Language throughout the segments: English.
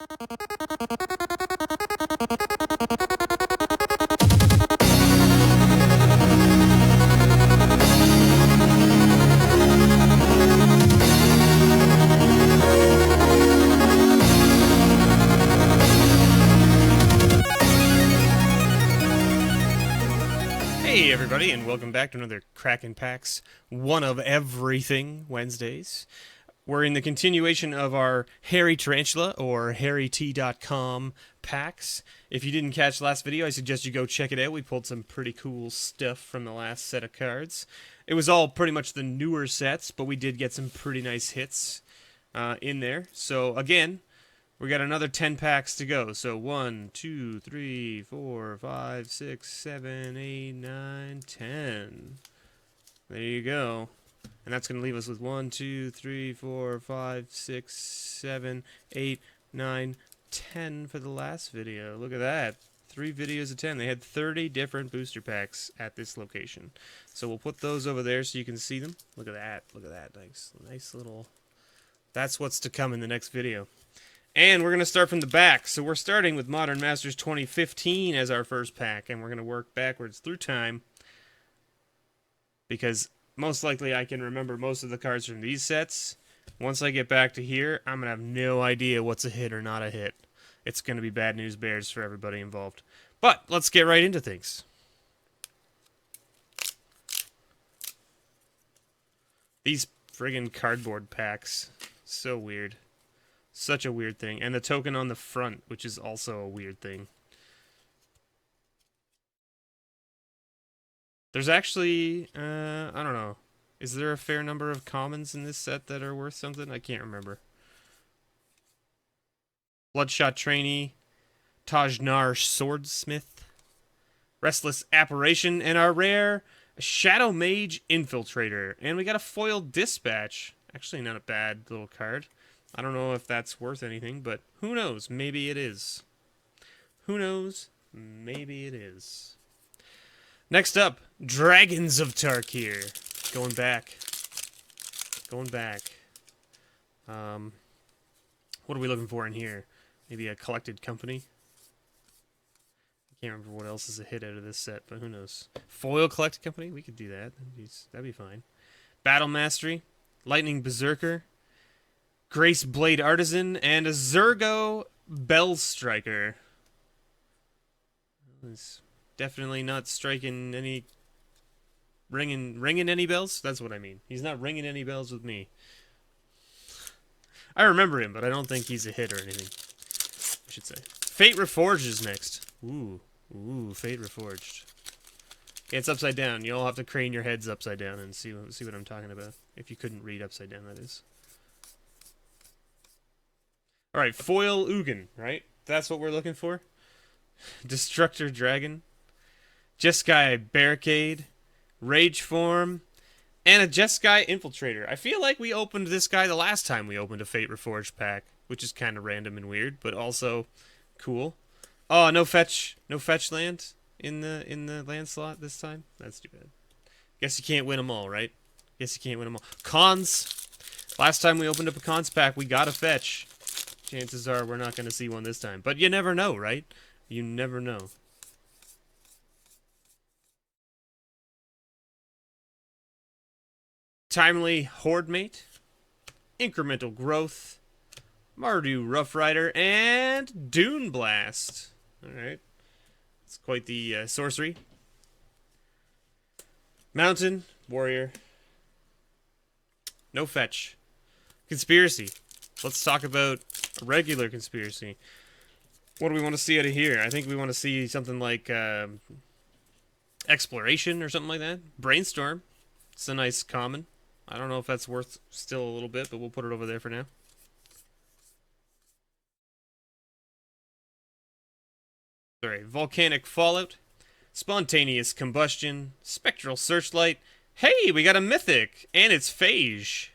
Hey everybody, and welcome back to another Kraken Packs One of Everything Wednesdays. We're in the continuation of our Hairy Tarantula or HairyT.com packs. If you didn't catch the last video, I suggest you go check it out. We pulled some pretty cool stuff from the last set of cards. It was all pretty much the newer sets, but we did get some pretty nice hits in there. So again, we got another 10 packs to go. So 1, 2, 3, 4, 5, 6, 7, 8, 9, 10. There you go. And that's going to leave us with 1, 2, 3, 4, 5, 6, 7, 8, 9, 10 for the last video. Look at that. 3 videos of 10. They had 30 different booster packs at this location. So we'll put those over there so you can see them. Look at that. Look at that. Nice little... That's what's to come in the next video. And we're going to start from the back. So we're starting with Modern Masters 2015 as our first pack. And we're going to work backwards through time. Because most likely I can remember most of the cards from these sets. Once I get back to here, I'm going to have no idea what's a hit or not a hit. It's going to be bad news bears for everybody involved. But let's get right into things. These friggin' cardboard packs. So weird. Such a weird thing. And the token on the front, which is also a weird thing. There's actually, I don't know. Is there a fair number of commons in this set that are worth something? I can't remember. Bloodshot Trainee, Tajnar Swordsmith, Restless Apparition, and our rare Shadow Mage Infiltrator. And we got a foiled Dispatch. Actually, not a bad little card. I don't know if that's worth anything, but who knows? Maybe it is. Who knows? Maybe it is. Next up, Dragons of Tarkir. Going back. Going back. What are we looking for in here? Maybe a collected company? I can't remember what else is a hit out of this set, but who knows? Foil collected company? We could do that. That'd be fine. Battle Mastery. Lightning Berserker. Grace Blade Artisan, and a Zergo Bell Striker. He's definitely not striking any... Ringing any bells? That's what I mean. He's not ringing any bells with me. I remember him, but I don't think he's a hit or anything. I should say. Fate Reforged is next. Ooh, Fate Reforged. Yeah, it's upside down. You all have to crane your heads upside down and see what I'm talking about. If you couldn't read upside down, that is. Alright, Foil Ugin, right? That's what we're looking for. Destructor Dragon. Jeskai Barricade. Rage Form. And a Jeskai Infiltrator. I feel like we opened this guy the last time we opened a Fate Reforged pack, which is kind of random and weird, but also cool. Oh, no fetch land in the land slot this time? That's too bad. Guess you can't win them all, right? Guess you can't win them all. Cons. Last time we opened up a cons pack, we got a fetch. Chances are we're not going to see one this time. But you never know, right? You never know. Timely Horde Mate. Incremental Growth. Mardu Rough Rider. And Dune Blast. Alright. It's quite the sorcery. Mountain Warrior. No fetch. Conspiracy. Let's talk about a regular conspiracy. What do we want to see out of here? I think we want to see something like exploration or something like that. Brainstorm. It's a nice common. I don't know if that's worth still a little bit, but we'll put it over there for now. Sorry, Volcanic Fallout. Spontaneous Combustion. Spectral Searchlight. Hey, we got a Mythic! And it's Phage.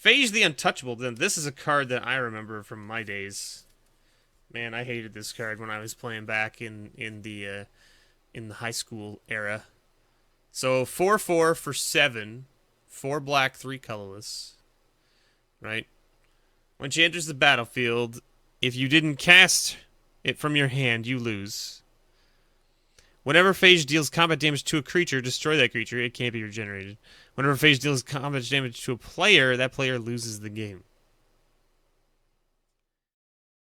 Phage the Untouchable. This is a card that I remember from my days. Man, I hated this card when I was playing back in the high school era. So 4/4 for 7, 4 black, 3 colorless. Right? When she enters the battlefield, If you didn't cast it from your hand, you lose. Whenever phage deals combat damage to a creature, destroy that creature. It can't be regenerated. Whenever phage deals combat damage to a player, that player loses the game.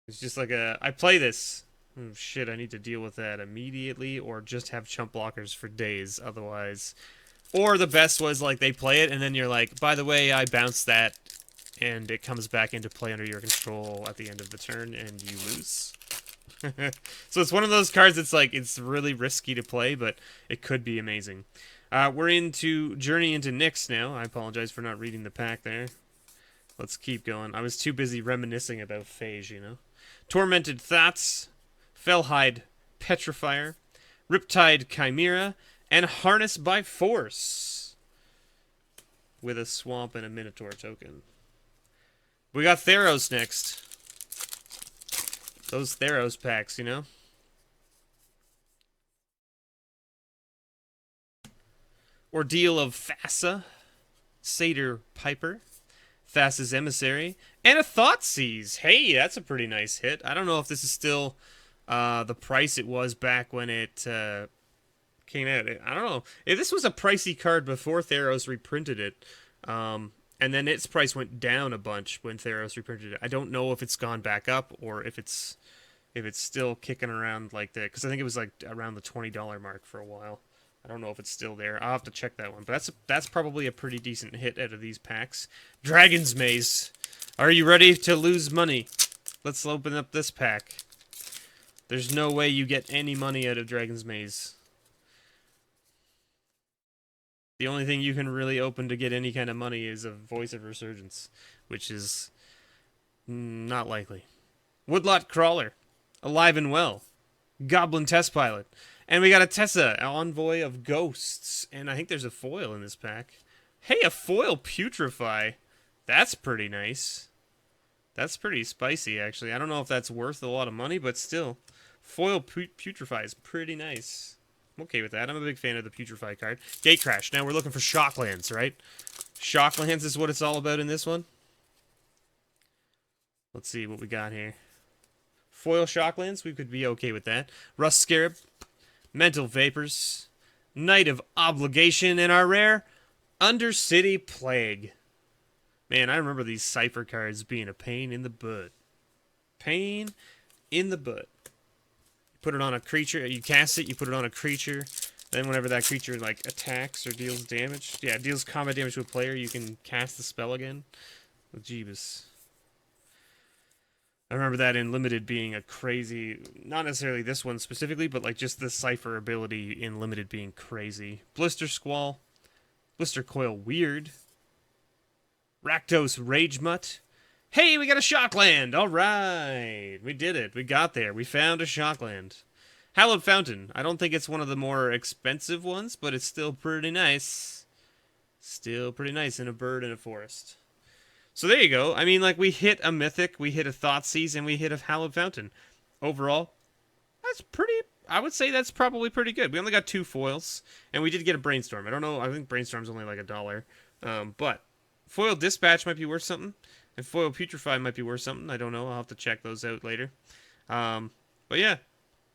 It's just like a... I play this. Oh, shit, I need to deal with that immediately or just have chump blockers for days otherwise. Or the best was, like, they play it and then you're like, by the way, I bounced that and it comes back into play under your control at the end of the turn and you lose. So it's one of those cards that's like, it's really risky to play, but it could be amazing. We're into Journey into Nyx now. I apologize for not reading the pack there. Let's keep going. I was too busy reminiscing about phage, you know. Tormented Thoughts, Fellhide Petrifier, Riptide Chimera, and Harness by Force. With a Swamp and a Minotaur token. We got Theros next. Those Theros packs, you know? Ordeal of Thassa, Satyr Piper, Thassa's Emissary, and a Thoughtseize. Hey, that's a pretty nice hit. I don't know if this is still the price it was back when it came out. I don't know. If this was a pricey card before Theros reprinted it, and then its price went down a bunch when Theros reprinted it. I don't know if it's gone back up or if it's still kicking around like that. Because I think it was like around the $20 mark for a while. I don't know if it's still there. I'll have to check that one. But that's probably a pretty decent hit out of these packs. Dragon's Maze. Are you ready to lose money? Let's open up this pack. There's no way you get any money out of Dragon's Maze. The only thing you can really open to get any kind of money is a Voice of Resurgence, which is not likely. Woodlot Crawler, Alive and Well, Goblin Test Pilot, and we got a Tessa, Envoy of Ghosts, and I think there's a foil in this pack. Hey, a foil Putrefy. That's pretty nice. That's pretty spicy, actually. I don't know if that's worth a lot of money, but still. Foil Putrefy is pretty nice. I'm okay with that. I'm a big fan of the Putrefy card. Gate Crash. Now we're looking for Shocklands, right? Shocklands is what it's all about in this one. Let's see what we got here. Foil Shocklands. We could be okay with that. Rust Scarab. Mental Vapors. Night of Obligation. And our rare Undercity Plague. Man, I remember these Cypher cards being a pain in the butt. Pain in the butt. Put it on a creature, you cast it, you put it on a creature, then whenever that creature like attacks or deals damage, deals combat damage to a player, you can cast the spell again. With Jeebus. I remember that in Limited being a crazy, not necessarily this one specifically, but like just the Cypher ability in Limited being crazy. Blister Squall, Blister Coil Weird, Rakdos Rage Mutt. Hey, we got a Shockland! Alright! We did it. We got there. We found a Shockland. Hallowed Fountain. I don't think it's one of the more expensive ones, but it's still pretty nice. Still pretty nice in a bird in a forest. So there you go. I mean, like, we hit a Mythic, we hit a Thoughtseize, and we hit a Hallowed Fountain. Overall, that's pretty... I would say that's probably pretty good. We only got 2 foils, and we did get a Brainstorm. I don't know. I think Brainstorm's only like $1. But Foil Dispatch might be worth something. And Foil Putrefy might be worth something. I don't know. I'll have to check those out later. But yeah,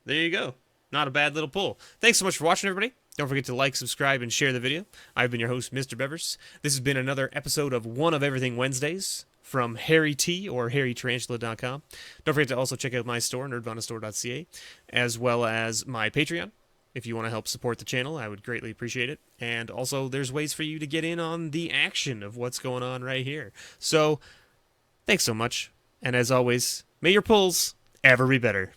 there you go. Not a bad little pull. Thanks so much for watching, everybody. Don't forget to like, subscribe, and share the video. I've been your host, MrBevers. This has been another episode of One of Everything Wednesdays from Harry T or HarryTarantula.com. Don't forget to also check out my store, nerdvanastore.ca, as well as my Patreon. If you want to help support the channel, I would greatly appreciate it. And also, there's ways for you to get in on the action of what's going on right here. So... thanks so much, and as always, may your pulls ever be better.